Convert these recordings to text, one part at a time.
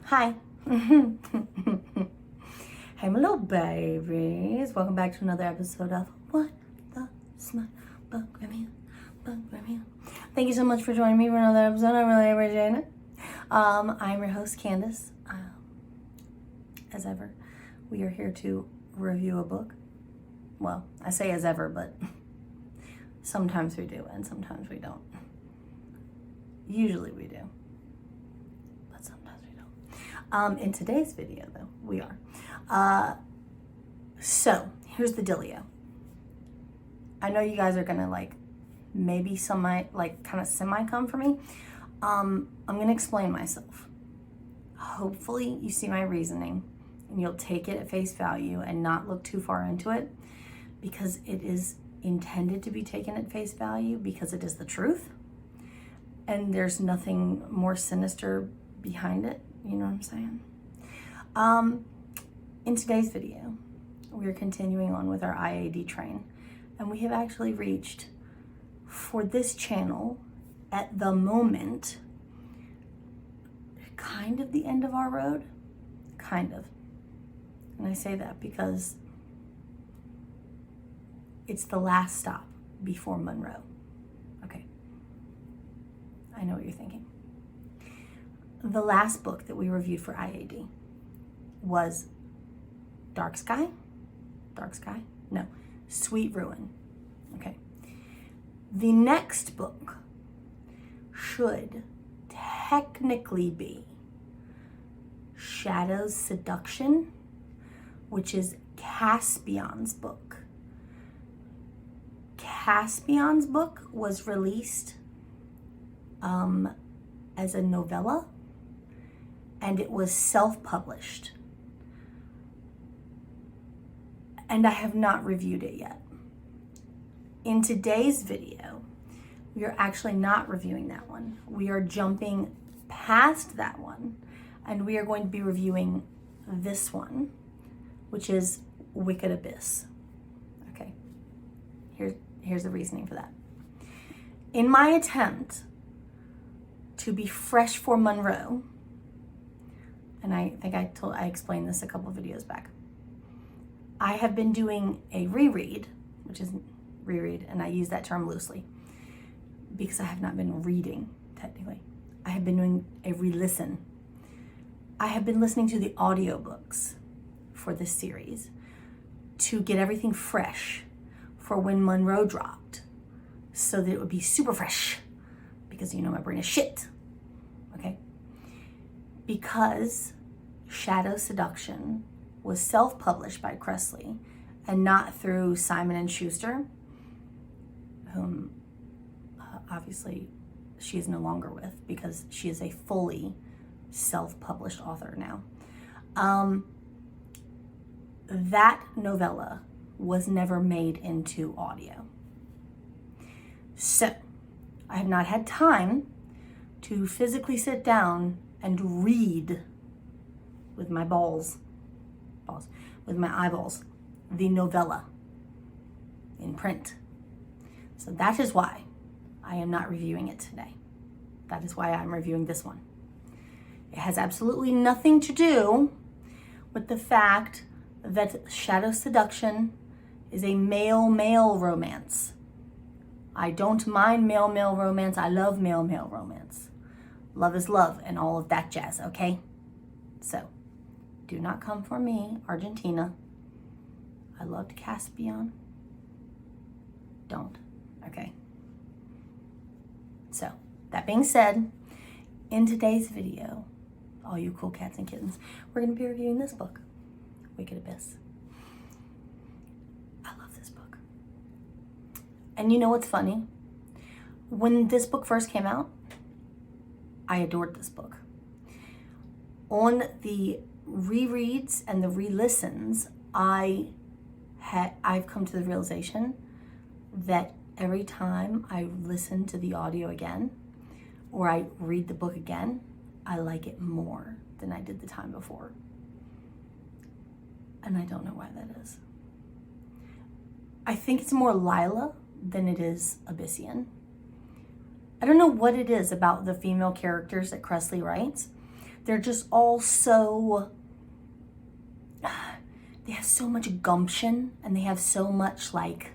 Hi. Hey, my little babies. Welcome back to another episode of What the Smut Bookworm Here. Thank you so much for joining me for another episode. I really appreciate it. I'm your host, Candace. As ever, we are here to review a book. Well, I say as ever, but sometimes we do and sometimes we don't. Usually we do, but sometimes we don't. In today's video, though, we are. So, here's the dealio. I know you guys are gonna maybe kind of semi come for me. I'm gonna explain myself. Hopefully you see my reasoning and you'll take it at face value and not look too far into it, because it is intended to be taken at face value because it is the truth. And there's nothing more sinister behind it. You know what I'm saying? In today's video, we are continuing on with our IAD train. And we have actually reached, for this channel, at the moment, kind of the end of our road. Kind of. And I say that because it's the last stop before Munro. Okay. I know what you're thinking. The last book that we reviewed for IAD was Sweet Ruin. Okay. The next book should technically be Shadow's Seduction, which is Caspion's book. Caspion's book was released as a novella, and it was self-published. And I have not reviewed it yet. In today's video, we are actually not reviewing that one. We are jumping past that one, and we are going to be reviewing this one, which is Wicked Abyss. Okay, here's the reasoning for that. In my attempt to be fresh for Munro, and I think I explained this a couple of videos back, I have been doing a reread, which is reread, and I use that term loosely because I have not been reading, technically. I have been doing a re-listen. I have been listening to the audiobooks for this series to get everything fresh for when Munro dropped, so that it would be super fresh, because you know my brain is shit, okay? Because Shadow Seduction was self-published by Kresley and not through Simon & Schuster, whom obviously she is no longer with because she is a fully self-published author now. That novella was never made into audio. So, I have not had time to physically sit down and read with my with my eyeballs, the novella in print. So that is why I am not reviewing it today. That is why I'm reviewing this one. It has absolutely nothing to do with the fact that Shadow Seduction is a male-male romance. I don't mind male-male romance. I love male-male romance. Love is love and all of that jazz, okay? So, do not come for me, Argentina. I loved Caspian. Don't, okay? So, that being said, in today's video, all you cool cats and kittens, we're going to be reviewing this book, Wicked Abyss. I love this book. And you know what's funny? When this book first came out, I adored this book. On the rereads and the re-listens, I've come to the realization that every time I listen to the audio again, or I read the book again, I like it more than I did the time before. And I don't know why that is. I think it's more Lila than it is Abyssian. I don't know what it is about the female characters that Kresley writes they're just all so, they have so much gumption, and they have so much like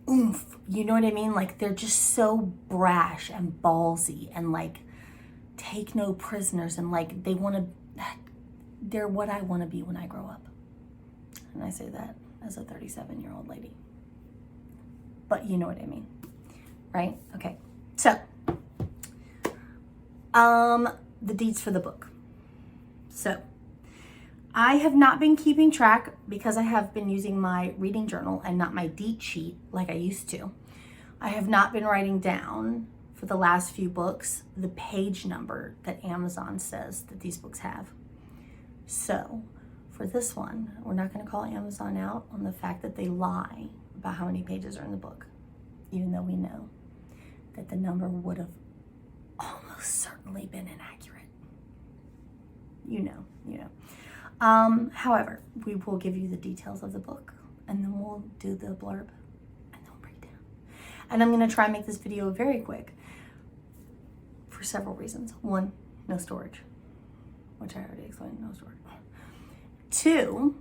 oomph, you know what I mean? Like they're just so brash and ballsy and like take no prisoners, and like they're what I want to be when I grow up. And I say that as a 37-year-old lady. But you know what I mean, right? Okay, so the deets for the book. So I have not been keeping track because I have been using my reading journal and not my deet sheet like I used to. I have not been writing down for the last few books the page number that Amazon says that these books have. So for this one, we're not going to call Amazon out on the fact that they lie about how many pages are in the book, even though we know that the number would have almost certainly been inaccurate. You know. However, we will give you the details of the book, and then we'll do the blurb, and then we'll break it down. And I'm going to try and make this video very quick for several reasons. One, no storage, which I already explained, no storage. Two,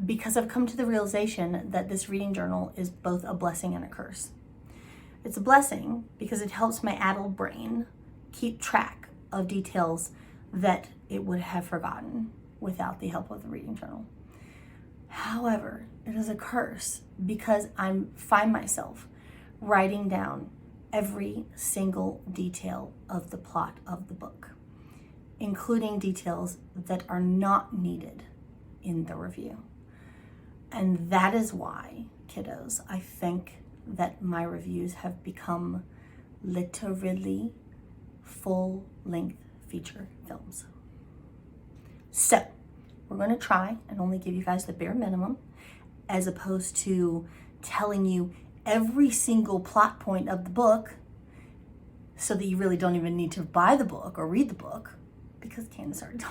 because I've come to the realization that this reading journal is both a blessing and a curse. It's a blessing because it helps my addled brain keep track of details that it would have forgotten without the help of the reading journal. However, it is a curse because I find myself writing down every single detail of the plot of the book, including details that are not needed in the review. And that is why, kiddos, I think that my reviews have become literally full-length feature films. So we're going to try and only give you guys the bare minimum, as opposed to telling you every single plot point of the book so that you really don't even need to buy the book or read the book, because Candace already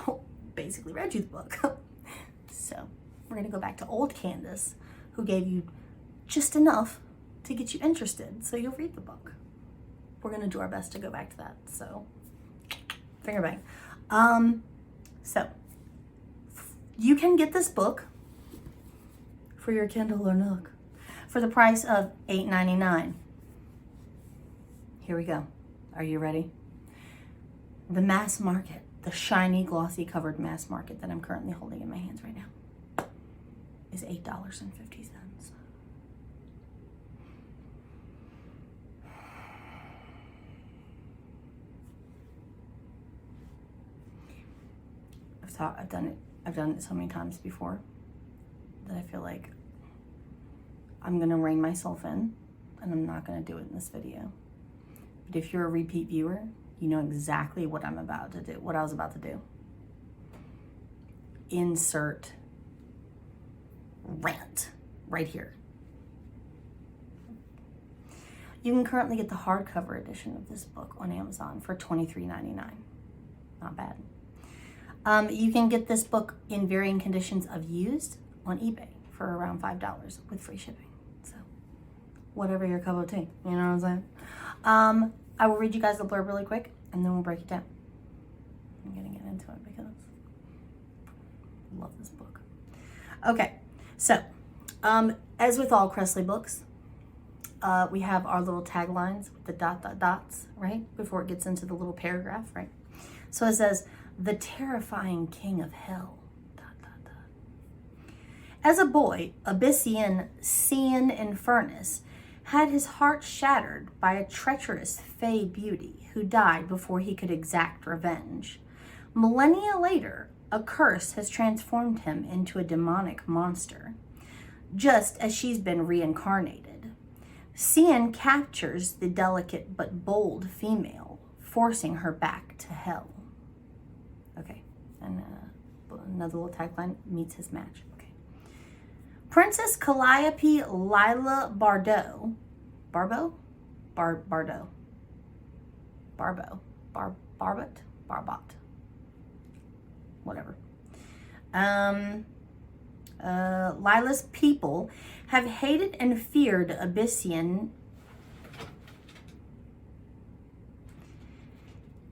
basically read you the book. So we're going to go back to old Candace, who gave you just enough to get you interested so you'll read the book. We're going to do our best to go back to that. So finger bang. So you can get this book for your Kindle or Nook for the price of $8.99. Here we go. Are you ready? The mass market, the shiny, glossy covered mass market that I'm currently holding in my hands right now, is $8.50. I've done it so many times before that I feel like I'm gonna rein myself in, and I'm not gonna do it in this video. But if you're a repeat viewer, you know exactly what I'm about to do, what I was about to do. Insert rant right here. You can currently get the hardcover edition of this book on Amazon for $23.99. Not bad. You can get this book in varying conditions of used on eBay for around $5 with free shipping. So whatever your cup of tea, you know what I'm saying? I will read you guys the blurb really quick, and then we'll break it down. I'm gonna get into it because I love this book. Okay, so as with all Kresley books, we have our little taglines with the dots, right? Before it gets into the little paragraph, right? So it says, "The terrifying king of hell, ... As a boy, Abyssian Cian Infernus had his heart shattered by a treacherous fey beauty who died before he could exact revenge. Millennia later, a curse has transformed him into a demonic monster, just as she's been reincarnated. Cian captures the delicate but bold female, forcing her back to hell." Okay, and another little tagline, "meets his match." Okay. Princess Calliope Lila Barbot, whatever. Lila's people have hated and feared Abyssian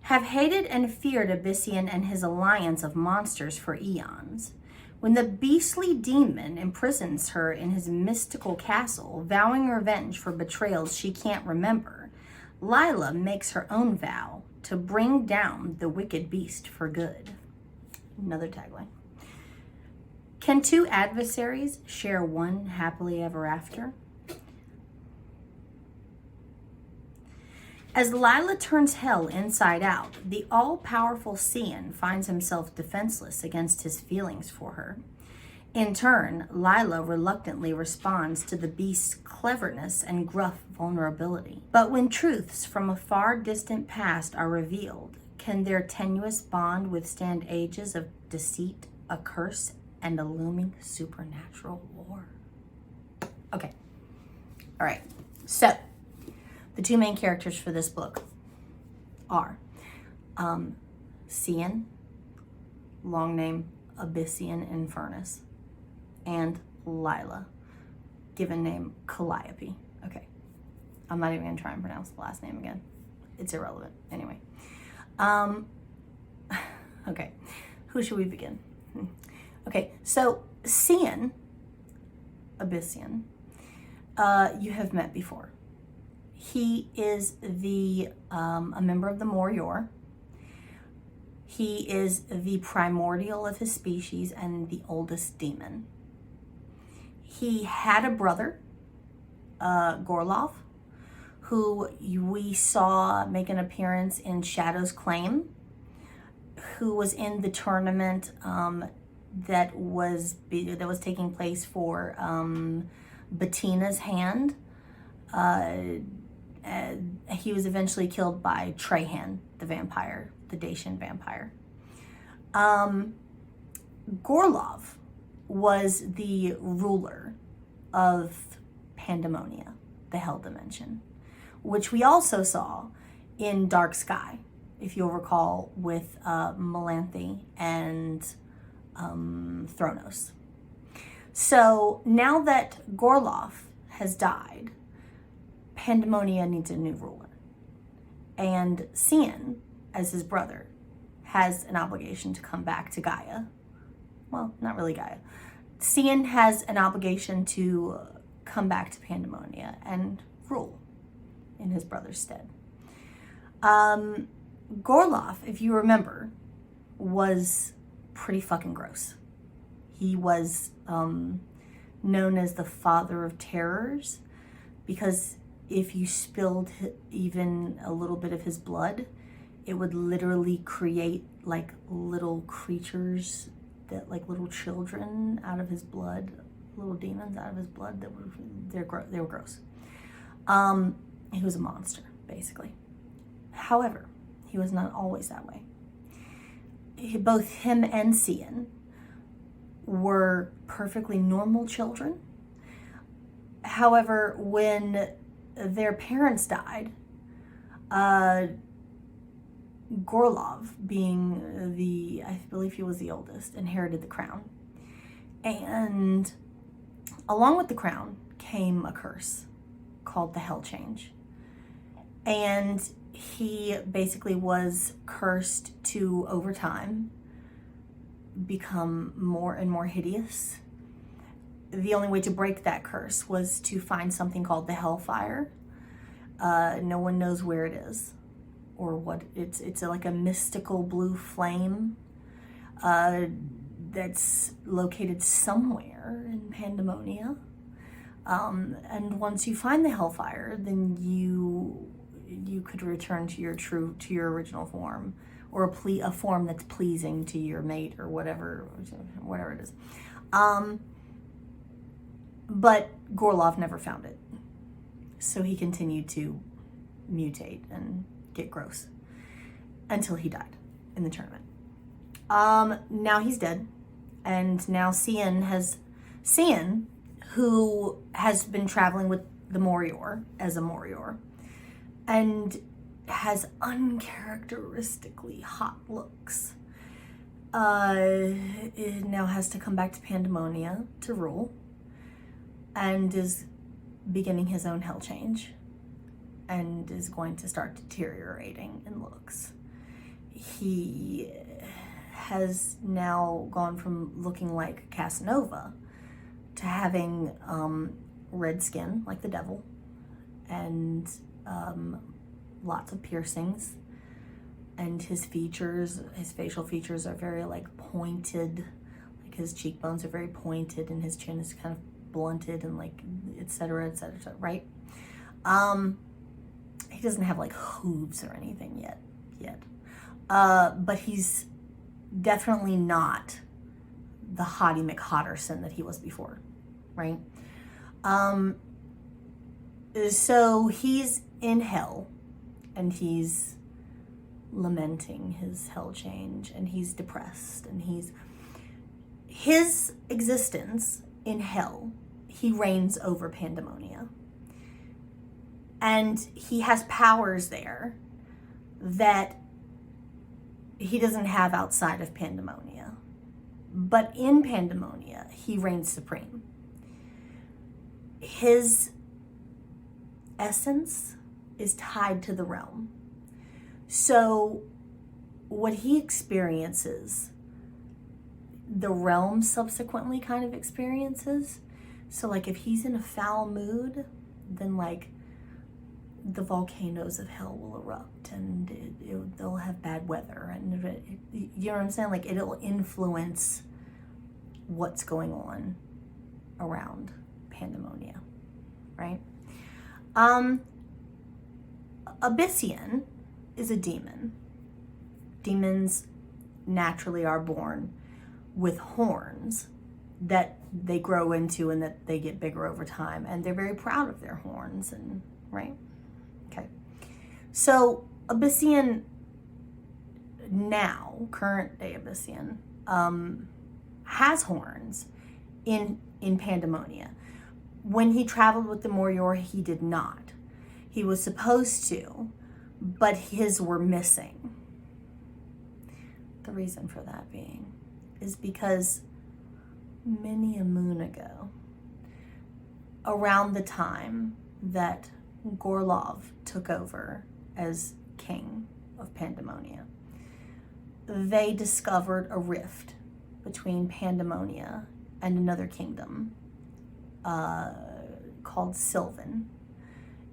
have hated and feared Abyssian and his alliance of monsters for eons. When the beastly demon imprisons her in his mystical castle, vowing revenge for betrayals she can't remember, Lila makes her own vow to bring down the wicked beast for good. Another tagline. Can two adversaries share one happily ever after? As Lila turns hell inside out, the all-powerful Cian finds himself defenseless against his feelings for her. In turn, Lila reluctantly responds to the beast's cleverness and gruff vulnerability. But when truths from a far distant past are revealed, can their tenuous bond withstand ages of deceit, a curse, and a looming supernatural war? Okay. All right. So, the two main characters for this book are Cian, long name Abyssian Infernus, and Lila, given name Calliope. Okay. I'm not even going to try and pronounce the last name again. It's irrelevant. Anyway. Okay. Who should we begin? Okay. So, Cian, Abyssian, you have met before. He is a member of the Morior. He is the primordial of his species and the oldest demon. He had a brother, Gorlov, who we saw make an appearance in Shadow's Claim, who was in the tournament that was taking place for Bettina's hand. He was eventually killed by Trahan, the vampire, the Dacian vampire. Gorlov was the ruler of Pandemonia, the Hell Dimension, which we also saw in Dark Sky, if you'll recall, with Melanthe and Thronos. So now that Gorlov has died, Pandemonia needs a new ruler. And Cian, as his brother, has an obligation to come back to Gaia. Well, not really Gaia. Cian has an obligation to come back to Pandemonia and rule in his brother's stead. Gorlov, if you remember, was pretty fucking gross. He was known as the father of terrors because if you spilled even a little bit of his blood, it would literally create like little creatures that, like little children out of his blood, little demons out of his blood that were gross. He was a monster, basically. However, he was not always that way. Both him and Cian were perfectly normal children. However, when their parents died, Gorlov, being I believe he was the oldest, inherited the crown. And along with the crown came a curse called the Hell Change. And he basically was cursed to, over time, become more and more hideous. The only way to break that curse was to find something called the Hellfire. No one knows where it is or what it's like a mystical blue flame that's located somewhere in Pandemonia. And once you find the Hellfire, then you could return to your original form, or a form that's pleasing to your mate, or whatever it is. But Gorlov never found it, so he continued to mutate and get gross until he died in the tournament. Now he's dead, and now Cian, who has been traveling with the Morior as a Morior, and has uncharacteristically hot looks, it now has to come back to Pandemonia to rule, and is beginning his own hell change, and is going to start deteriorating in looks. he has now gone from looking like Casanova to having red skin like the devil, and lots of piercings, and his facial features are very like pointed, like his cheekbones are very pointed and his chin is kind of blunted and like etc, etc, right? He doesn't have like hooves or anything yet, but he's definitely not the Hottie McHotterson that he was before, right? So he's in hell, and he's lamenting his hell change, and he's depressed, and his existence in hell, he reigns over Pandemonia. And he has powers there that he doesn't have outside of Pandemonia. But in Pandemonia, he reigns supreme. His essence is tied to the realm. So what he experiences, the realm subsequently kind of experiences. So like if he's in a foul mood, then like the volcanoes of hell will erupt, and they'll have bad weather, and you know what I'm saying? Like it'll influence what's going on around Pandemonia, right? Abyssian is a demon. Demons naturally are born with horns that they grow into and that they get bigger over time, and they're very proud of their horns, and right? Okay. So Abyssian now, current day Abyssian, has horns in Pandemonia. When he traveled with the Morior, he did not. He was supposed to, but his were missing. The reason for that being is because many a moon ago, around the time that Gorlov took over as king of Pandemonia, they discovered a rift between Pandemonia and another kingdom called Sylvan.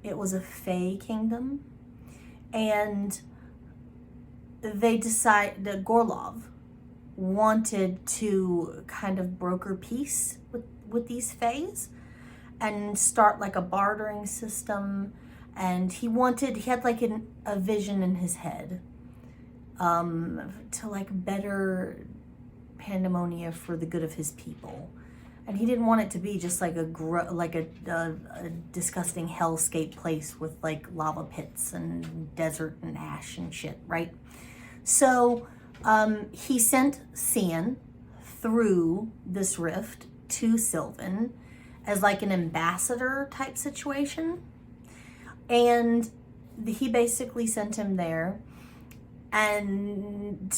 It was a Fey kingdom, and they decided that Gorlov wanted to kind of broker peace with these Fays and start like a bartering system. And he had like a vision in his head to like better Pandemonia for the good of his people. And he didn't want it to be just like a disgusting hellscape place with like lava pits and desert and ash and shit, right? So he sent Cian through this rift to Sylvan as like an ambassador type situation. And he basically sent him there and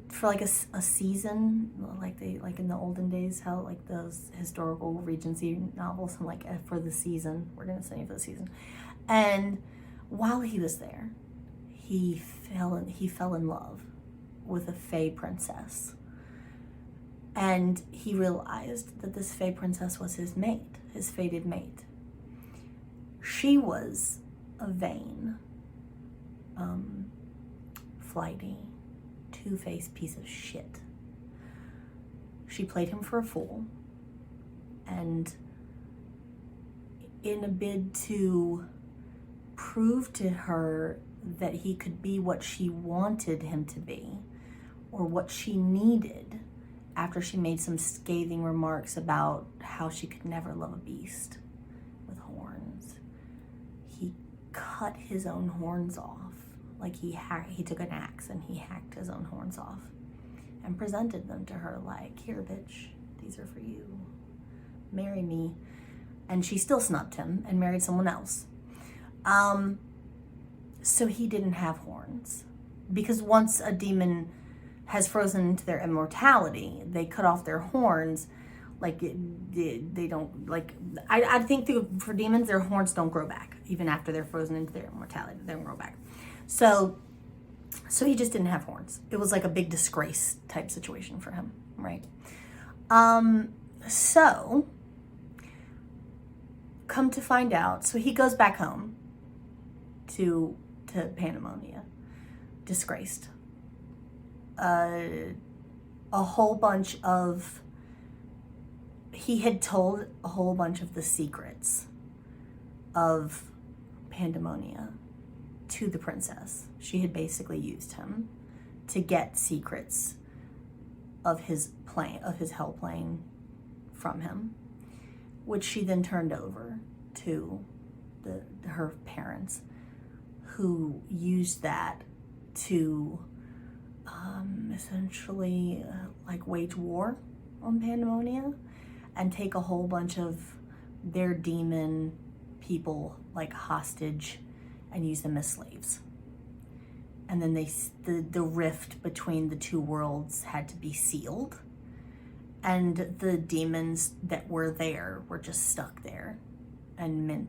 for like a season, like in the olden days, how like those historical Regency novels, and like for the season, we're gonna say for the season. And while he was there, he fell in love with a Fey princess, and he realized that this Fey princess was his mate, his fated mate. She was a vain, flighty, two-faced piece of shit. She played him for a fool, and in a bid to prove to her that he could be what she wanted him to be, or what she needed, after she made some scathing remarks about how she could never love a beast with horns, he cut his own horns off. Like he took an axe and he hacked his own horns off and presented them to her like, here, bitch, these are for you. Marry me. And she still snubbed him and married someone else. So he didn't have horns. Because once a demon has frozen into their immortality, they cut off their horns. Like they don't, like, I think for demons, their horns don't grow back. Even after they're frozen into their immortality, they don't grow back. So So he just didn't have horns. It was like a big disgrace type situation for him, right? So come to find out, so he goes back home to Pandemonia, disgraced. A whole bunch of, he had told a whole bunch of the secrets of Pandemonia to the princess. She had basically used him to get secrets of his plane, of his hell plane from him, which she then turned over to her parents, who used that to essentially like wage war on Pandemonia and take a whole bunch of their demon people like hostage and use them as slaves. And then the rift between the two worlds had to be sealed, and the demons that were there were just stuck there and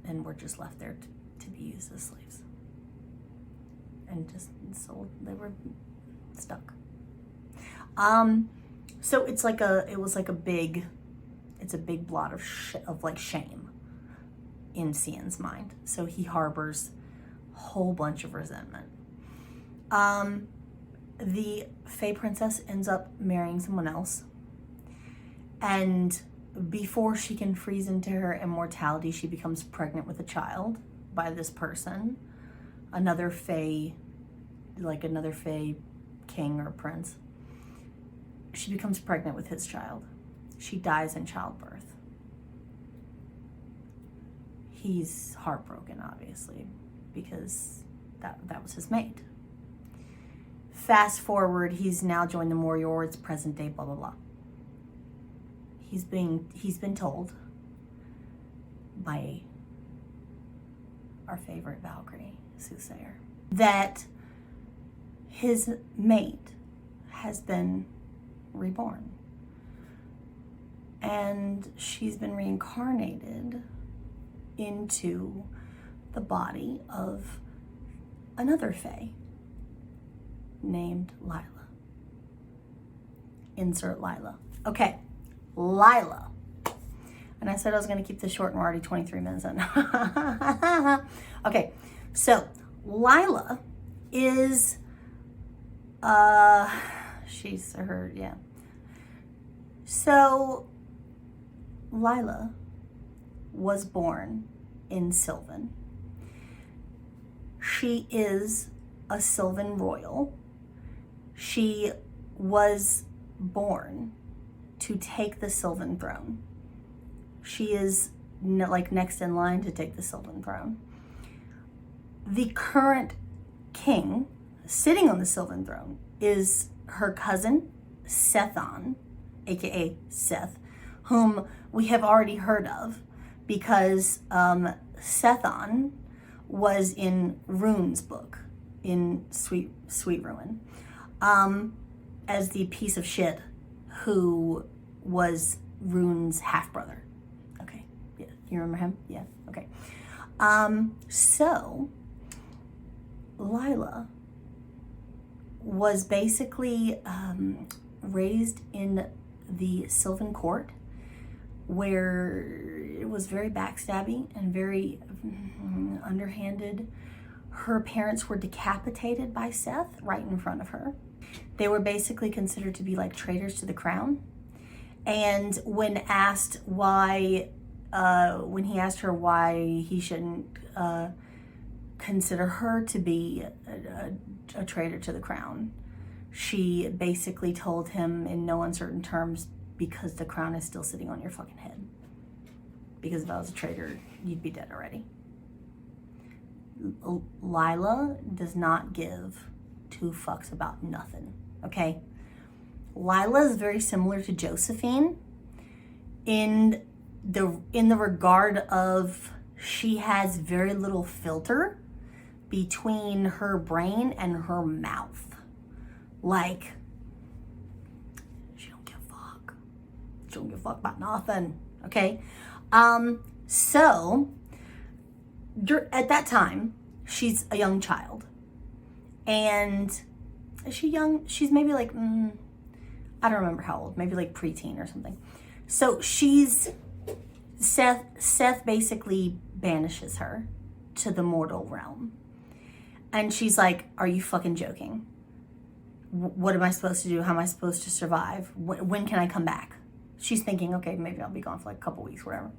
were just left there to be used as slaves. And just sold, they were stuck. So it's a big blot of like shame in Cian's mind. So he harbors a whole bunch of resentment. The Fey princess ends up marrying someone else, and before she can freeze into her immortality, she becomes pregnant with a child by this person, another Fey king or prince. She becomes pregnant with his child. She dies in childbirth. He's heartbroken, obviously, because that was his mate. Fast forward, he's now joined the Morior. It's present day, blah blah blah. He's been told by our favorite Valkyrie soothsayer that his mate has been reborn, and she's been reincarnated into the body of another Fae named Lila. Insert Lila. Okay, Lila. And I said I was going to keep this short, and we're already 23 minutes in. Okay, so Lila is, she's her, yeah. So Lila was born in Sylvan. She is a Sylvan royal. She was born to take the Sylvan throne. She is like next in line to take the Sylvan throne. The current king sitting on the Sylvan throne is her cousin, Sethon, aka Seth, whom we have already heard of because Sethon was in Rune's book, in Sweet Ruin, as the piece of shit who was Rune's half-brother. Okay, yeah, you remember him? Yeah, okay. So Lila was basically raised in the Sylvan court, where it was very backstabby and very underhanded. Her parents were decapitated by Seth right in front of her. They were basically considered to be like traitors to the crown. And when asked why, when he asked her why he shouldn't consider her to be a traitor to the crown, she basically told him in no uncertain terms, because the crown is still sitting on your fucking head. Because if I was a traitor, you'd be dead already. Lila does not give two fucks about nothing, okay? Lila is very similar to Josephine in the regard of she has very little filter between her brain and her mouth. Like, she don't give a fuck. She don't give a fuck about nothing, okay? So, at that time, she's a young child. And is she young? She's maybe like, I don't remember how old, maybe like preteen or something. So Seth basically banishes her to the mortal realm. And she's like, are you fucking joking? What am I supposed to do? How am I supposed to survive? When can I come back? She's thinking, okay, maybe I'll be gone for like a couple weeks, whatever.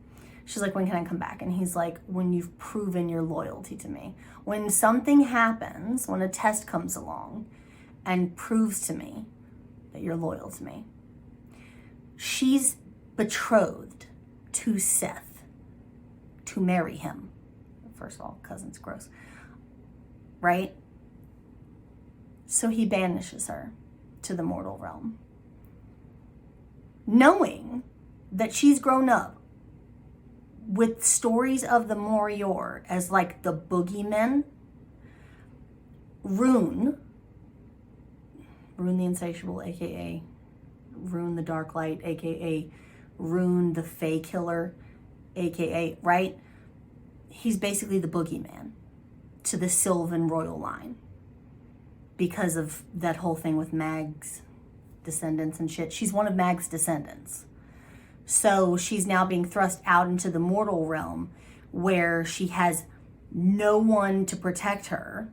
She's like, when can I come back? And he's like, when you've proven your loyalty to me. When something happens, when a test comes along and proves to me that you're loyal to me. She's betrothed to Seth to marry him. First of all, cousin's gross, right? So he banishes her to the mortal realm, knowing that she's grown up with stories of the Morior as like the boogeymen. Rune the Insatiable, aka Rune the Dark Light, aka Rune the Fae Killer, aka, right? He's basically the boogeyman to the Sylvan royal line because of that whole thing with Mag's descendants and shit. She's one of Mag's descendants. So she's now being thrust out into the mortal realm where she has no one to protect her.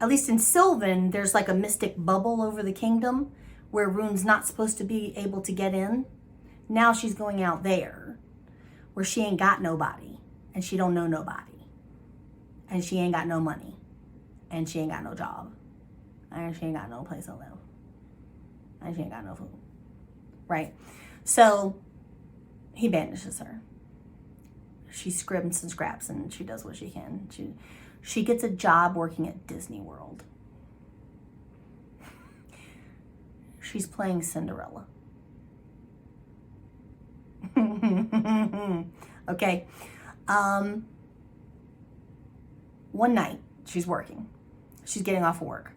At least in Sylvan, there's like a mystic bubble over the kingdom where Rune's not supposed to be able to get in. Now she's going out there where she ain't got nobody and she don't know nobody and she ain't got no money and she ain't got no job and she ain't got no place to live and she ain't got no food, right? So he banishes her. She scrims and scraps and she does what she can. She gets a job working at Disney World. She's playing Cinderella. Okay. One night, she's working. She's getting off of work.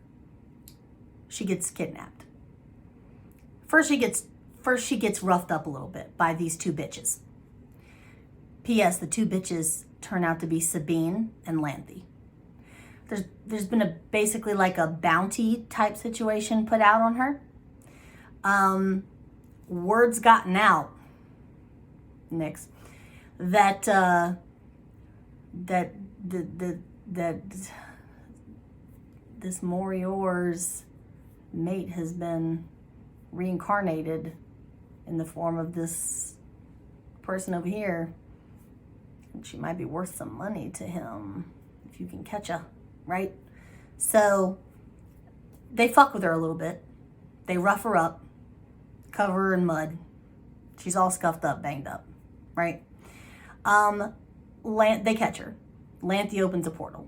She gets kidnapped. First she gets roughed up a little bit by these two bitches. P.S. The two bitches turn out to be Sabine and Lanthy. There's been basically like a bounty type situation put out on her. Word's gotten out, Nix, that this Morior's mate has been reincarnated in the form of this person over here. And she might be worth some money to him if you can catch her, right? So they fuck with her a little bit. They rough her up, cover her in mud. She's all scuffed up, banged up, right? They catch her. Lanthy opens a portal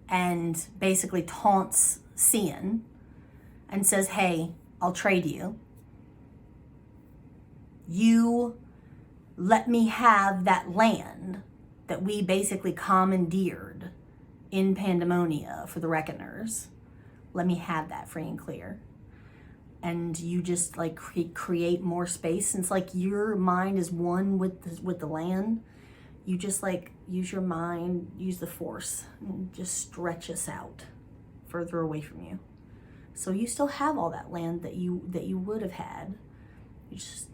and basically taunts Cian and says, hey, I'll trade you. You let me have that land that we basically commandeered in Pandemonia for the Reckoners. Let me have that free and clear. And you just like create more space. Since like your mind is one with the land, you just like use your mind, use the force, and just stretch us out further away from you. So you still have all that land that you would have had. You just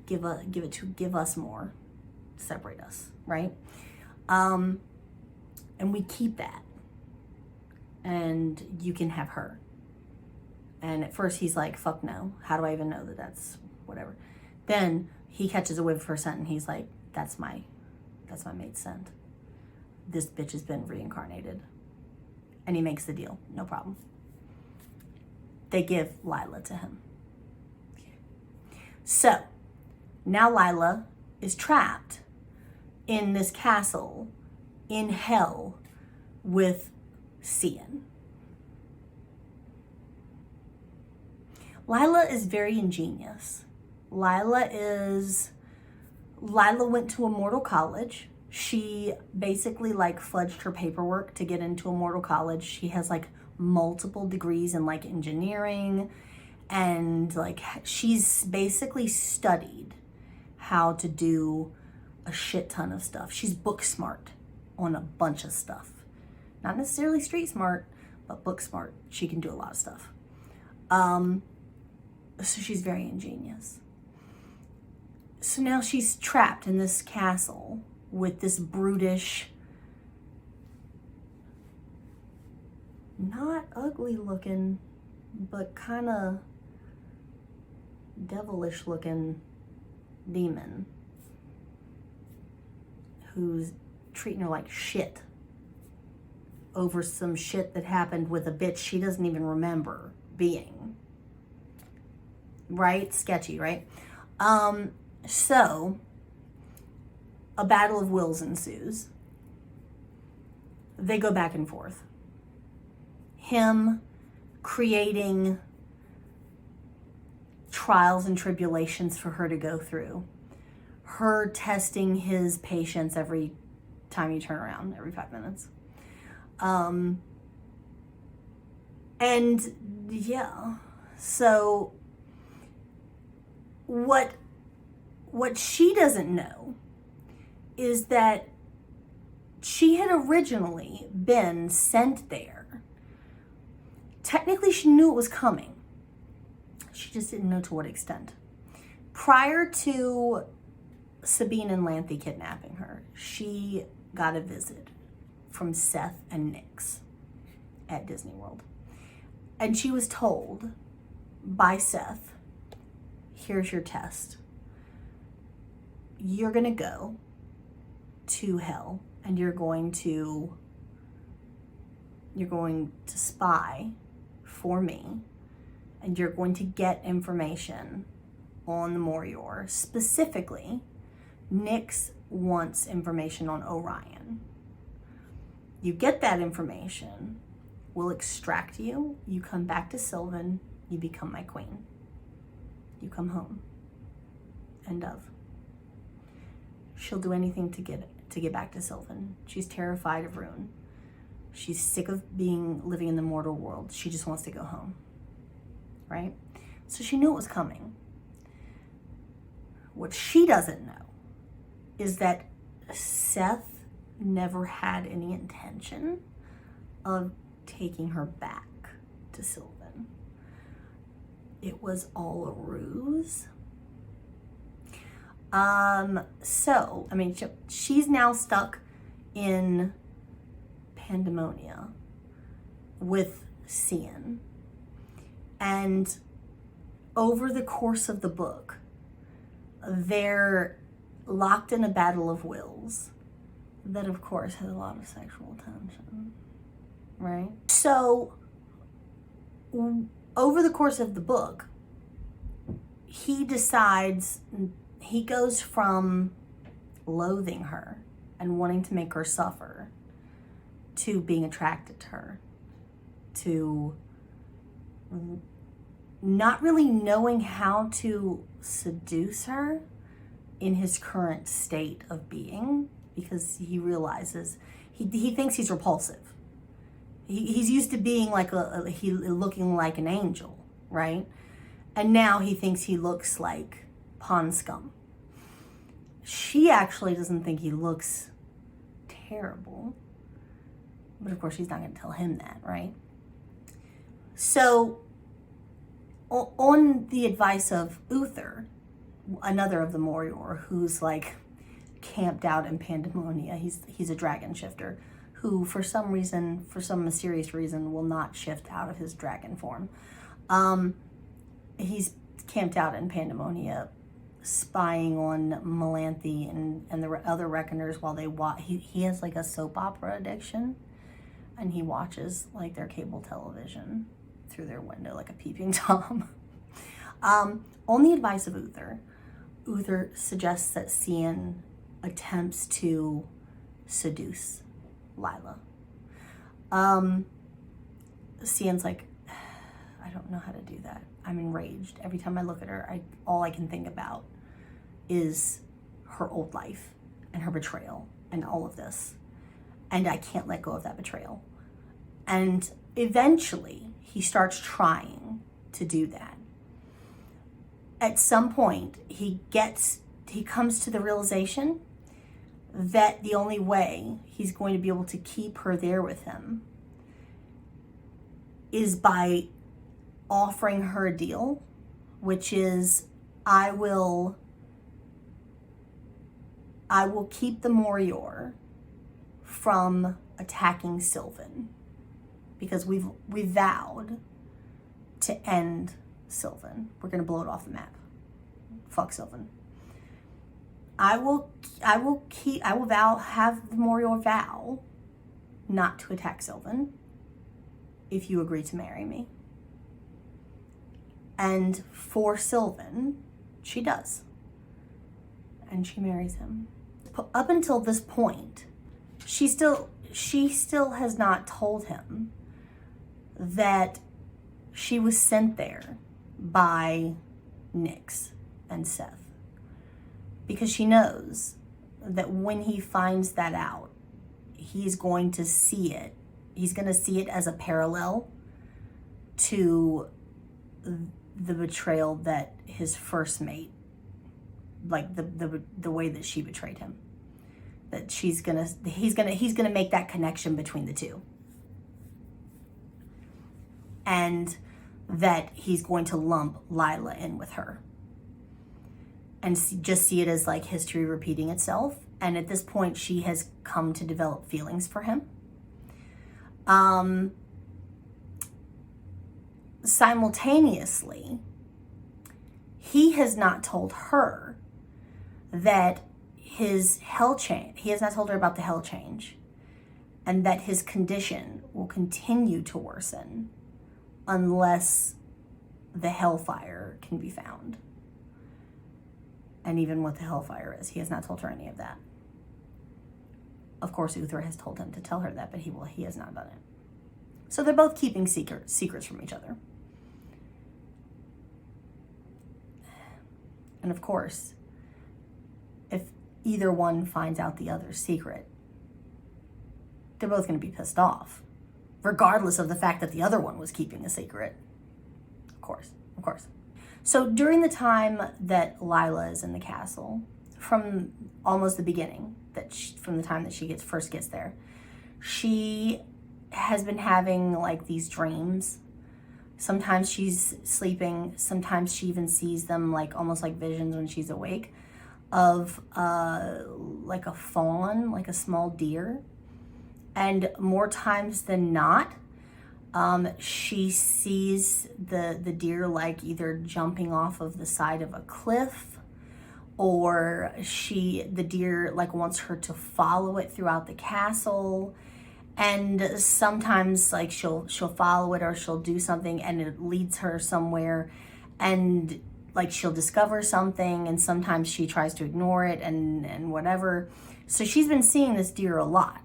give us more, separate us, right? And we keep that, and you can have her. And at first he's like, fuck no. How do I even know that that's whatever? Then he catches a whiff of her scent and he's like, that's my mate's scent. This bitch has been reincarnated. And he makes the deal. No problem. They give Lila to him. So now Lila is trapped in this castle in hell with Cian. Lila is very ingenious. Lila went to a mortal college. She basically like fudged her paperwork to get into a mortal college. She has like multiple degrees in like engineering, and like she's basically studied how to do a shit ton of stuff. She's book smart on a bunch of stuff. Not necessarily street smart, but book smart. She can do a lot of stuff. So she's very ingenious. So now she's trapped in this castle with this brutish, not ugly looking, but kind of devilish looking demon who's treating her like shit over some shit that happened with a bitch she doesn't even remember being. Right? Sketchy, right? So a battle of wills ensues. They go back and forth. Him creating trials and tribulations for her to go through. Her testing his patience every time you turn around, every 5 minutes. And yeah, so what she doesn't know is that she had originally been sent there. Technically, she knew it was coming. She just didn't know to what extent. Prior to Sabine and Lanthe kidnapping her, she got a visit from Seth and Nyx at Disney World. And she was told by Seth, here's your test. You're going to go to hell and you're going to spy for me, and you're going to get information on the Morior. Specifically, Nyx wants information on Orion. You get that information, we'll extract you, you come back to Sylvan, you become my queen. You come home. End of. She'll do anything to get back to Sylvan. She's terrified of Rune. She's sick of living in the mortal world. She just wants to go home. Right? So she knew it was coming. What she doesn't know is that Seth never had any intention of taking her back to Sylvan. It was all a ruse. So, I mean, she's now stuck in Pandemonia with Cian. And over the course of the book, they're locked in a battle of wills that, of course, has a lot of sexual tension, right? So, over the course of the book, he decides, he goes from loathing her and wanting to make her suffer to being attracted to her, to not really knowing how to seduce her in his current state of being, because he realizes he thinks he's repulsive. He's used to being like looking like an angel, right? And now he thinks he looks like pond scum. She actually doesn't think he looks terrible, but of course she's not going to tell him that, right? So, on the advice of Uther, another of the Morior, who's like camped out in Pandemonia, he's a dragon shifter who, for some mysterious reason, will not shift out of his dragon form. He's camped out in Pandemonia, spying on Melanthe and the other Reckoners while they watch. He has like a soap opera addiction, and he watches like their cable television through their window like a peeping Tom. On the advice of Uther suggests that Cian attempts to seduce Lila. Cian's like, I don't know how to do that. I'm enraged. Every time I look at her, all I can think about is her old life and her betrayal and all of this. And I can't let go of that betrayal. And eventually, he starts trying to do that. At some point, he comes to the realization that the only way he's going to be able to keep her there with him is by offering her a deal, which is I will keep the Morior from attacking Sylvan, because we've vowed to end Sylvan. We're gonna blow it off the map. Fuck Sylvan. I will have the Morior vow not to attack Sylvan if you agree to marry me. And for Sylvan, she does. And she marries him. Up until this point, she still has not told him that she was sent there by Nyx and Seth, because she knows that when he finds that out, he's going to see it. He's going to see it as a parallel to the betrayal that his first mate, like the way that she betrayed him. That he's gonna make that connection between the two, and that he's going to lump Lila in with her, and just see it as like history repeating itself. And at this point, she has come to develop feelings for him. Simultaneously, he has not told her that his hell change, he has not told her about the hell change, and that his condition will continue to worsen unless the hellfire can be found. And even what the hellfire is, he has not told her any of that. Of course, Uther has told him to tell her that, but he has not done it. So they're both keeping secrets from each other. And of course, if either one finds out the other's secret, they're both going to be pissed off, regardless of the fact that the other one was keeping a secret. Of course. So during the time that Lila is in the castle, from almost the beginning, from the time that she first gets there, she has been having like these dreams. Sometimes she's sleeping, sometimes she even sees them like almost like visions when she's awake, of like a fawn, like a small deer. And more times than not, she sees the deer like either jumping off of the side of a cliff, or the deer like wants her to follow it throughout the castle. And sometimes like she'll follow it, or she'll do something and it leads her somewhere, and like she'll discover something, and sometimes she tries to ignore it and whatever. So she's been seeing this deer a lot,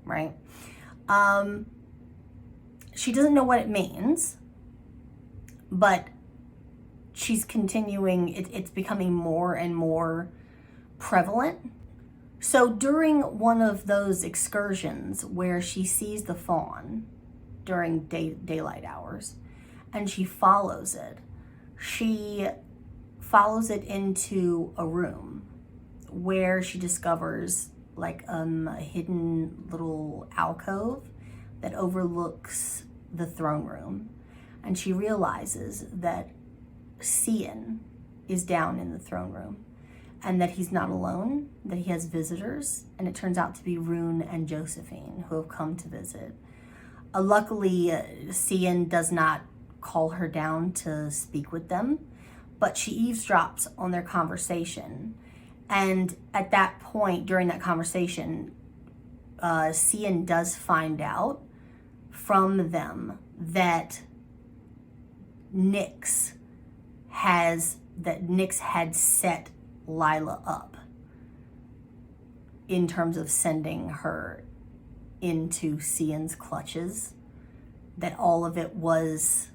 right? She doesn't know what it means, but she's continuing, it's becoming more and more prevalent. So during one of those excursions where she sees the fawn during daylight hours, and she follows it into a room where she discovers like a hidden little alcove that overlooks the throne room. And she realizes that Cian is down in the throne room, and that he's not alone, that he has visitors, and it turns out to be Rune and Josephine who have come to visit. Luckily, Cian does not call her down to speak with them, but she eavesdrops on their conversation. And at that point, during that conversation, Cian does find out from them that Nyx had set Lila up in terms of sending her into Cian's clutches, that all of it was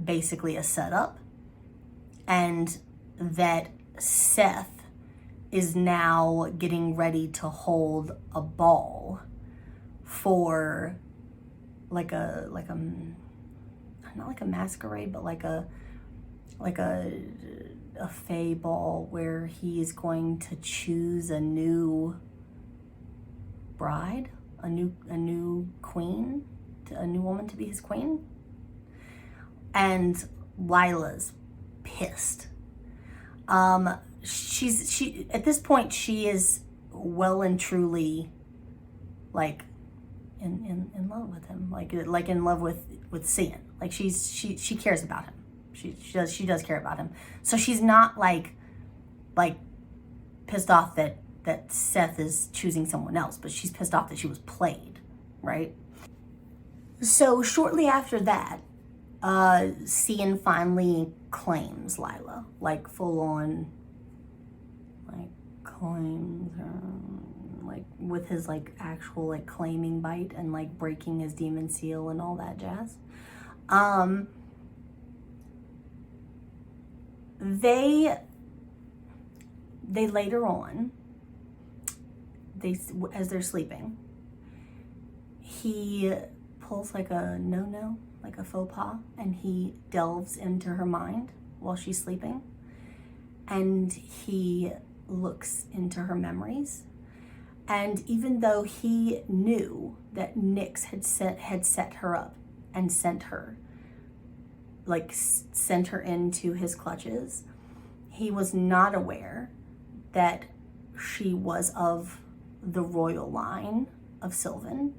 basically a setup, and that Seth is now getting ready to hold a ball for like a not like a masquerade, but like a fae ball where he is going to choose a new bride, a new queen, a new woman to be his queen. And Lila's pissed. She at this point, she is well and truly like in love with him, like in love with Cian. Like she cares about him. She does care about him. So she's not like pissed off that Seth is choosing someone else, but she's pissed off that she was played, right? So shortly after that, Cian finally claims Lila, like full on, like claims her, like with his like actual like claiming bite and like breaking his demon seal and all that jazz. They later on, as they're sleeping, he pulls like a no-no, like a faux pas, and he delves into her mind while she's sleeping, and he looks into her memories. And even though he knew that Nyx had set her up and sent her into his clutches, he was not aware that she was of the royal line of Sylvan,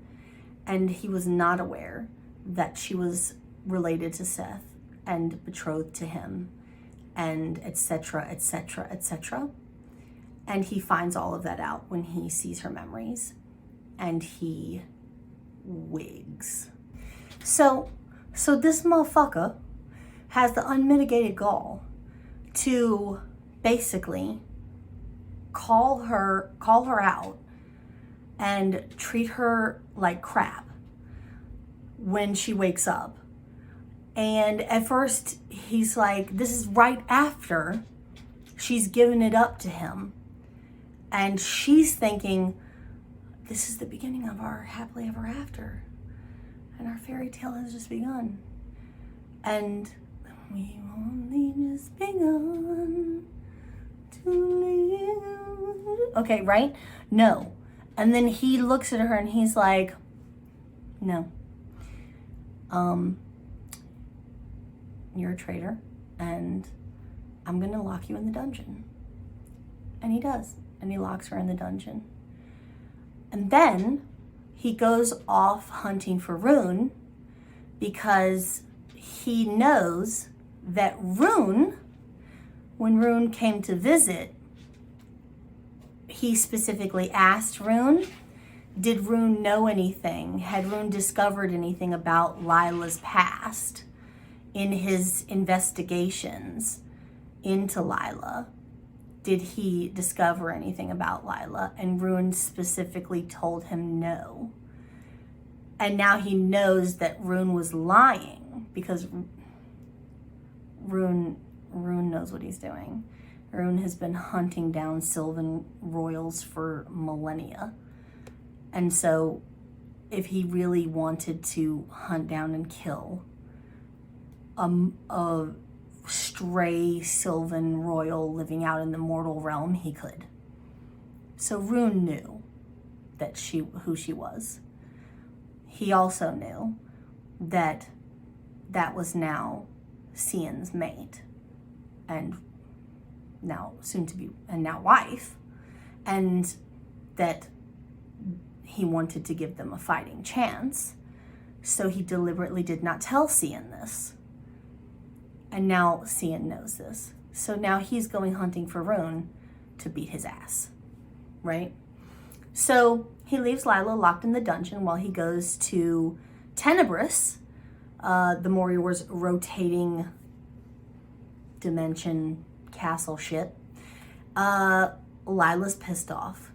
and he was not aware that she was related to Seth and betrothed to him, and etc., etc., etc. And he finds all of that out when he sees her memories, and he wigs. So this motherfucker has the unmitigated gall to basically call her out and treat her like crap when she wakes up. And at first he's like, this is right after she's given it up to him, and she's thinking, this is the beginning of our happily ever after, and our fairy tale has just begun. And we only just begun to live. Okay, right? No. And then he looks at her and he's like, no. You're a traitor, and I'm gonna lock you in the dungeon. And he does. And he locks her in the dungeon. And then he goes off hunting for Rune, because he knows that Rune, when Rune came to visit, he specifically asked Rune, did Rune know anything? Had Rune discovered anything about Lila's past in his investigations into Lila? Did he discover anything about Lila? And Rune specifically told him no. And now he knows that Rune was lying, because Rune knows what he's doing. Rune has been hunting down Sylvan royals for millennia. And so if he really wanted to hunt down and kill a stray Sylvan royal living out in the mortal realm, he could. So Rune knew that who she was. He also knew that was now Cian's mate, and now soon to be, and now wife, and that he wanted to give them a fighting chance. So he deliberately did not tell Cian this. And now Cian knows this. So now he's going hunting for Rune to beat his ass, right? So he leaves Lila locked in the dungeon while he goes to Tenebris, the Morior's rotating dimension castle shit. Lila's pissed off.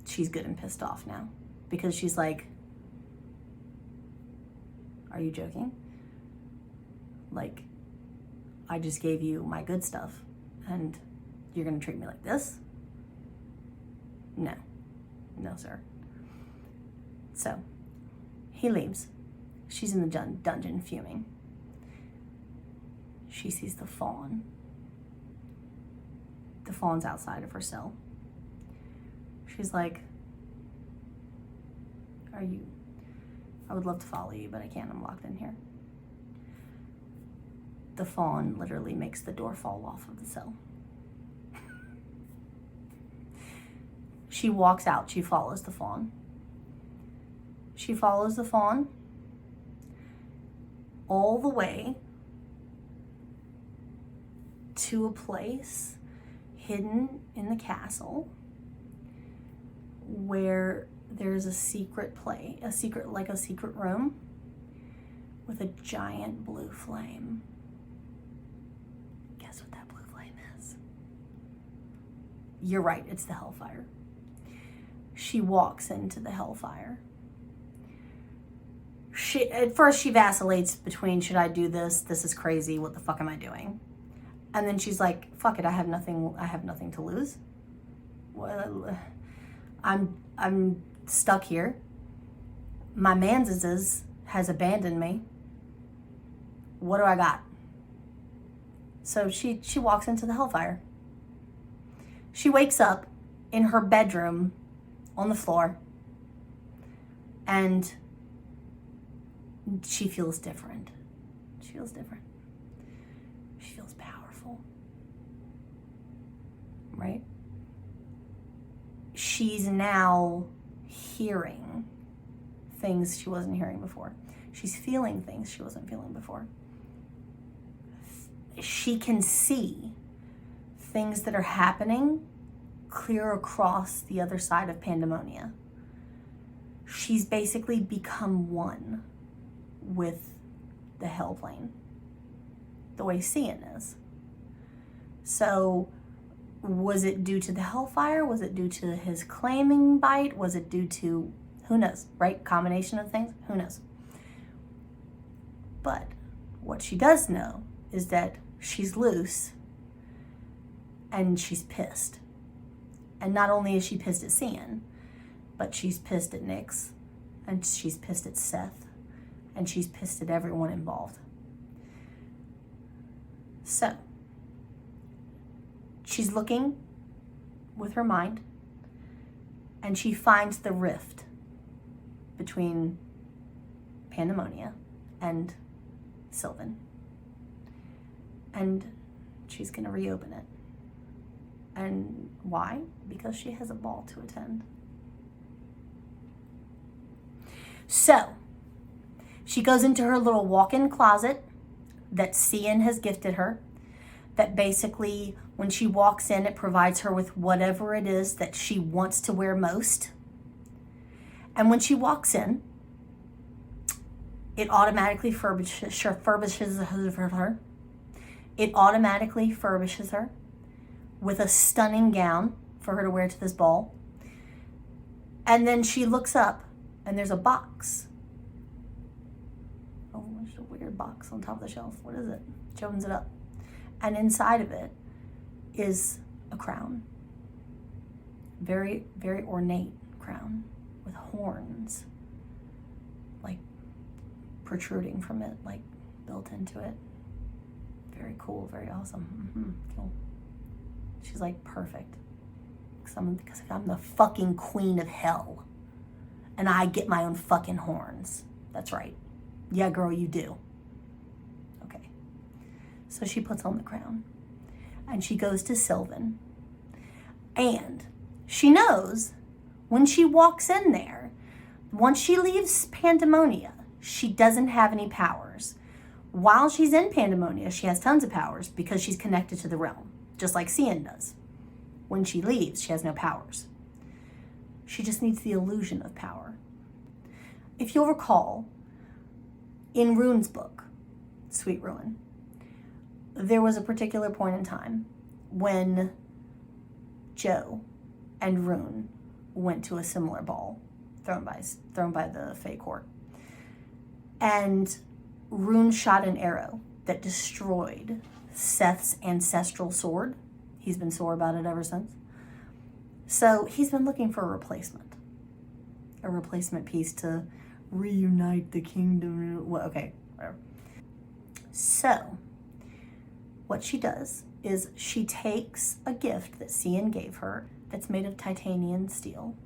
She's good and pissed off now, because she's like, are you joking? Like, I just gave you my good stuff, and you're gonna treat me like this? No, sir. So he leaves. She's in the dungeon fuming. She sees the fawn. The fawn's outside of her cell. She's like, I would love to follow you, but I can't, I'm locked in here. the fawn literally makes the door fall off of the cell. She walks out. She follows the fawn. She follows the fawn all the way to a place hidden in the castle where there's a secret room with a giant blue flame. Guess what that blue flame is? You're right, it's the hellfire. She walks into the hellfire. At first she vacillates between, should I do this? This is crazy. What the fuck am I doing? And then she's like, fuck it, I have nothing to lose. Well, I'm stuck here. My manses has abandoned me. What do I got? So she walks into the hellfire. She wakes up in her bedroom on the floor, and she feels different. She feels different. She feels powerful, right? She's now hearing things she wasn't hearing before. She's feeling things she wasn't feeling before. She can see things that are happening clear across the other side of Pandemonia. She's basically become one with the hell plane, the way Cian is. So was it due to the hellfire? Was it due to his claiming bite? Was it due to, who knows, right? Combination of things, who knows? But what she does know is that she's loose and she's pissed. And not only is she pissed at Cian, but she's pissed at Nyx, and she's pissed at Seth, and she's pissed at everyone involved. So, she's looking with her mind, and she finds the rift between Pandemonia and Sylvan. And she's gonna reopen it. And why? Because she has a ball to attend. So, she goes into her little walk-in closet that Cian has gifted her, that basically, when she walks in, it provides her with whatever it is that she wants to wear most. And when she walks in, it automatically furbishes her. It automatically furbishes her with a stunning gown for her to wear to this ball. And then she looks up, and there's a box. Oh, there's a weird box on top of the shelf. What is it? She opens it up. And inside of it is a crown. Very, very ornate crown with horns, like protruding from it, like built into it. Very cool, very awesome. Cool. She's like, perfect. Because I'm the fucking queen of hell. And I get my own fucking horns. That's right. Yeah, girl, you do. Okay. So she puts on the crown. And she goes to Sylvan. And she knows when she walks in there, once she leaves Pandemonia, she doesn't have any powers. While she's in Pandemonia, she has tons of powers because she's connected to the realm, just like Cian does. When she leaves, she has no powers. She just needs the illusion of power. If you'll recall, in Rune's book, Sweet Ruin, there was a particular point in time when Joe and Rune went to a similar ball thrown by the Fae Court. And Rune shot an arrow that destroyed Seth's ancestral sword. He's been sore about it ever since. So he's been looking for a replacement piece to reunite the kingdom. Well, okay, whatever. So what she does is she takes a gift that Cian gave her that's made of titanium steel,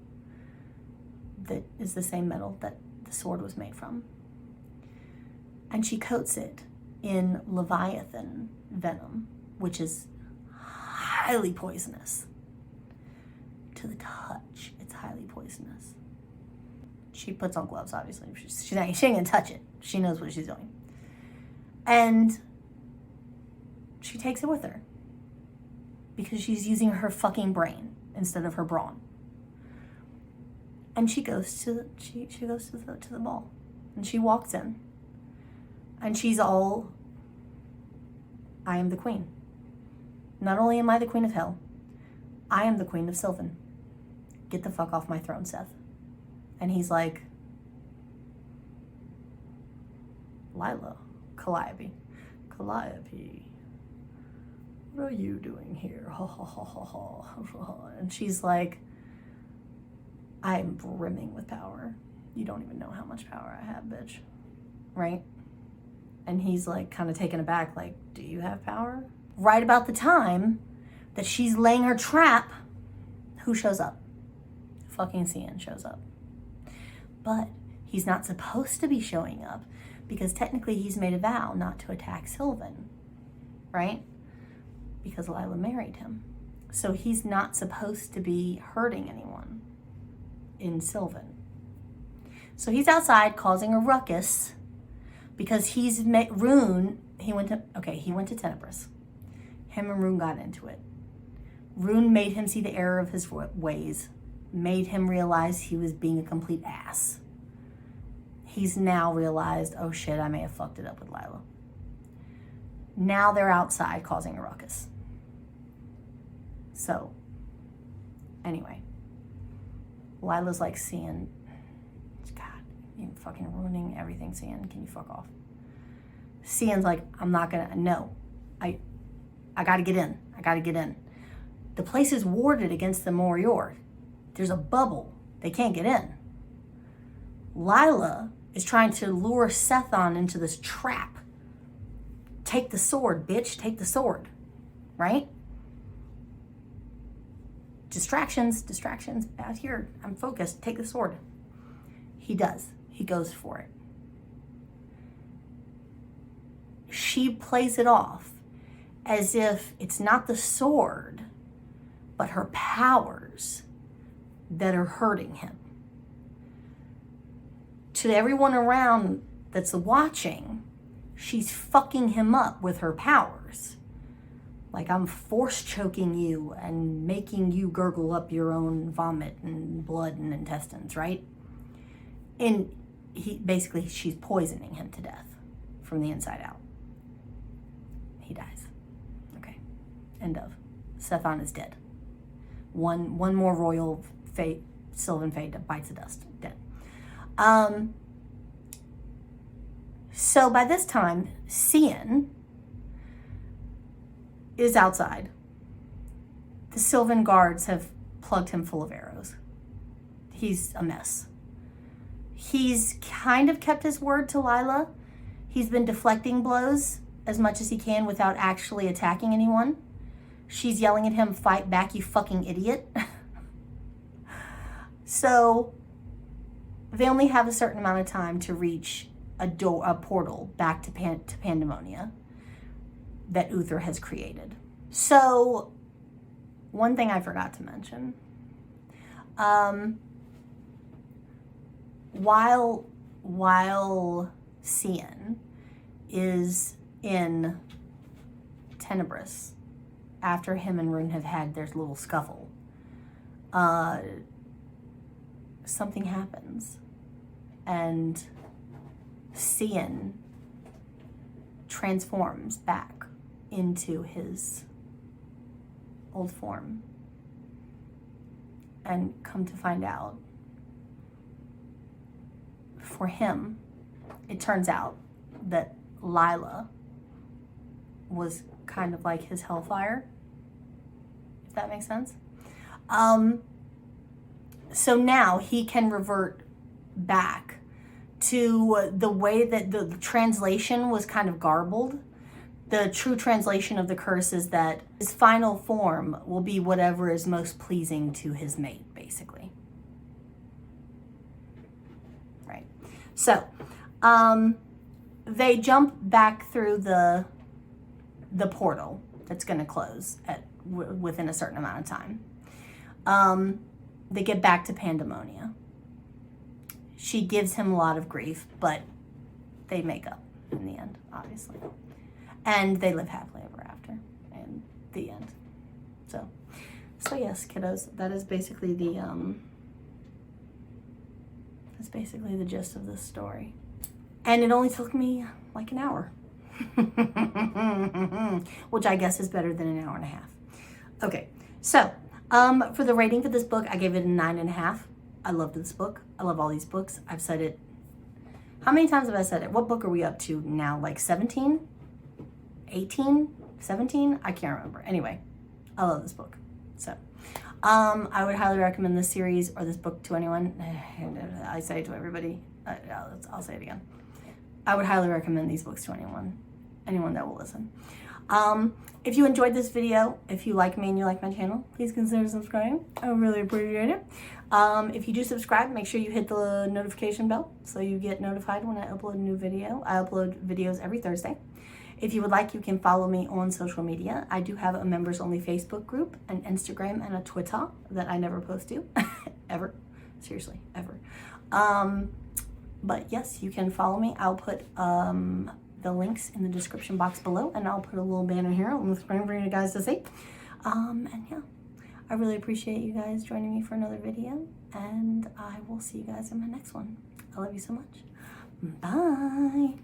that is the same metal that the sword was made from, and she coats it in Leviathan venom, which is highly poisonous. To the touch, it's highly poisonous. She puts on gloves, obviously. She ain't gonna touch it. She knows what she's doing. And she takes it with her because she's using her fucking brain instead of her brawn. And she goes to the ball, and she walks in, and she's all, I am the queen. Not only am I the queen of hell, I am the queen of Sylvan. Get the fuck off my throne, Seth. And he's like, Lila, Calliope, what are you doing here? Ha ha ha ha ha. And she's like, I'm brimming with power. You don't even know how much power I have, bitch. Right? And he's like kind of taken aback, like, do you have power? Right about the time that she's laying her trap, who shows up? Fucking Cian shows up. But he's not supposed to be showing up because technically he's made a vow not to attack Sylvan, right? Because Lila married him. So he's not supposed to be hurting anyone in Sylvan. So he's outside causing a ruckus because he's met Rune. He went to Tenebris. Him and Rune got into it. Rune made him see the error of his ways, made him realize he was being a complete ass. He's now realized, oh shit, I may have fucked it up with Lila. Now they're outside causing a ruckus. So, anyway, Lila's like, Cian, God, you're fucking ruining everything, Cian. Can you fuck off? Cian's like, I'm not gonna, no. I gotta get in. I gotta get in. The place is warded against the Morior. There's a bubble. They can't get in. Lila is trying to lure Sethon into this trap. Take the sword, bitch. Take the sword. Right? Distractions. Out here. I'm focused. Take the sword. He does. He goes for it. She plays it off as if it's not the sword, but her powers that are hurting him. To everyone around that's watching, she's fucking him up with her powers. Like, I'm force choking you and making you gurgle up your own vomit and blood and intestines, right? And she's poisoning him to death from the inside out. He dies. Okay. End of. Sethon is dead. One more royal fate, Sylvan fate that bites the dust. Dead. So by this time, Cian is outside. The Sylvan guards have plugged him full of arrows. He's a mess. He's kind of kept his word to Lila. He's been deflecting blows as much as he can without actually attacking anyone. She's yelling at him, fight back, you fucking idiot. So they only have a certain amount of time to reach a portal back to Pandemonia that Uther has created. So one thing I forgot to mention, while Cian is in Tenebris, after him and Rune have had their little scuffle, something happens, and Cian transforms back into his old form. And come to find out, for him, it turns out that Lila was kind of like his hellfire, if that makes sense. So now he can revert back to the way that the translation was kind of garbled. The true translation of the curse is that his final form will be whatever is most pleasing to his mate, basically. Right. So, they jump back through the portal that's going to close within a certain amount of time. They get back to Pandemonia. She gives him a lot of grief, but they make up in the end, obviously. And they live happily ever after in the end. So yes, kiddos, that is basically the gist of this story. And it only took me like an hour. Which I guess is better than an hour and a half. Okay, so for the rating for this book, I gave it a 9.5. I loved this book. I love all these books. I've said it. How many times have I said it? What book are we up to now? Like 17? 18? 17? I can't remember. Anyway, I love this book. So I would highly recommend this series or this book to anyone. I say it to everybody. I'll say it again. I would highly recommend these books to anyone that will listen. If you enjoyed this video, if you like me and you like my channel, please consider subscribing. I really appreciate it. If you do subscribe, make sure you hit the notification bell so you get notified when I upload a new video. I upload videos every Thursday. If you would like, you can follow me on social media. I do have a members only Facebook group, an Instagram, and a Twitter that I never post to, ever. Seriously, ever. But yes, you can follow me. I'll put the links in the description box below, and I'll put a little banner here on the screen for you guys to see. And yeah, I really appreciate you guys joining me for another video, and I will see you guys in my next one. I love you so much. Bye.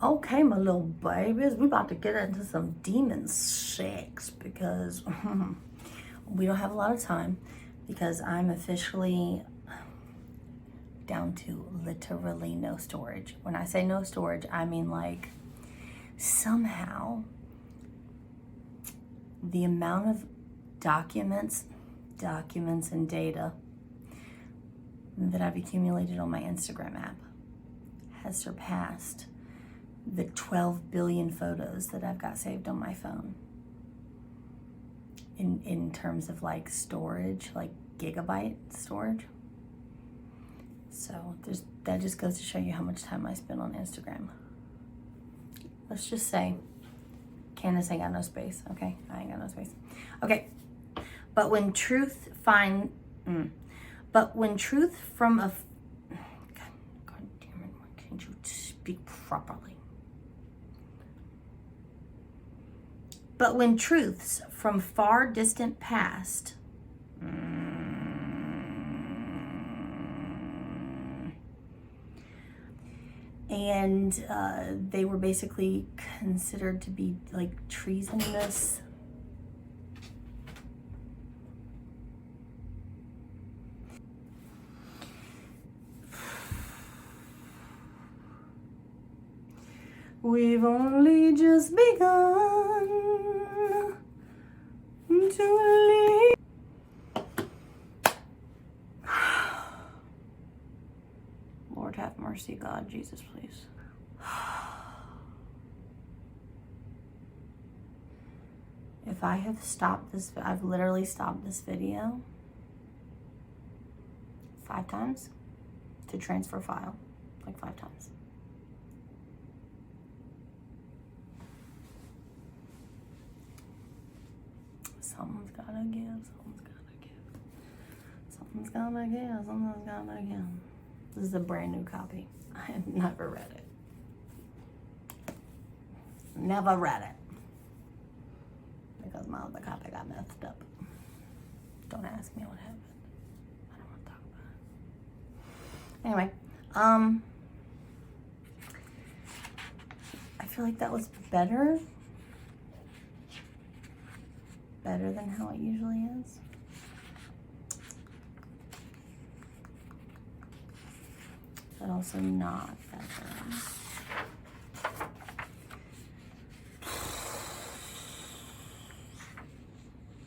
Okay, my little babies, we're about to get into some demon sex because we don't have a lot of time because I'm officially down to literally no storage. When I say no storage, I mean like somehow the amount of documents and data that I've accumulated on my Instagram app has surpassed the 12 billion photos that I've got saved on my phone in terms of like storage, like gigabyte storage. So that just goes to show you how much time I spend on Instagram. Let's just say Candace ain't got no space, okay? I ain't got no space. Okay, but when truth from a, God damn it, why can't you speak properly? But when truths from far distant past and they were basically considered to be like treasonous. We've only just begun to leave. Lord have mercy, God, Jesus, please. If I have stopped this, I've literally stopped this video 5 times to transfer file, like 5 times. Someone's gotta give, someone's gotta give. Someone's gotta give, someone's gotta give. This is a brand new copy. I have never read it. Never read it. Because my other copy got messed up. Don't ask me what happened. I don't want to talk about it. Anyway, I feel like that was better. Better than how it usually is. But also not better.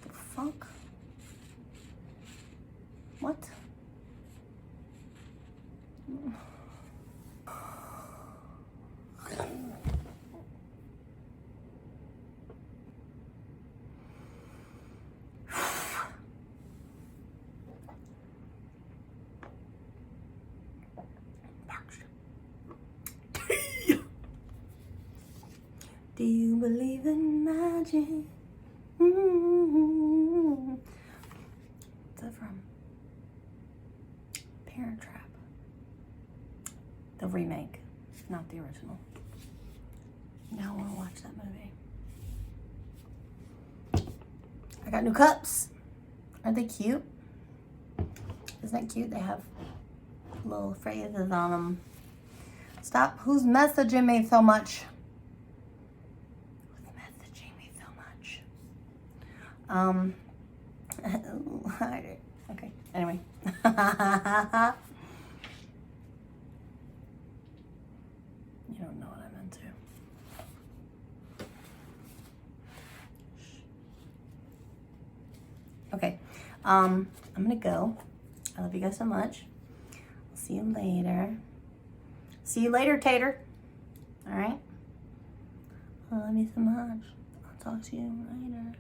The fuck? What? Do you believe in magic? Mm-hmm. What's that from? Parent Trap. The remake, not the original. Now I want to watch that movie. I got new cups. Aren't they cute? Isn't that cute? They have little phrases on them. Stop. Who's messaging me so much? Who's messaging me so much? Okay. Anyway. You don't know what I'm into. Okay. I'm gonna go. I love you guys so much. I'll see you later. See you later, Tater. All right. I love you so much. I'll talk to you later.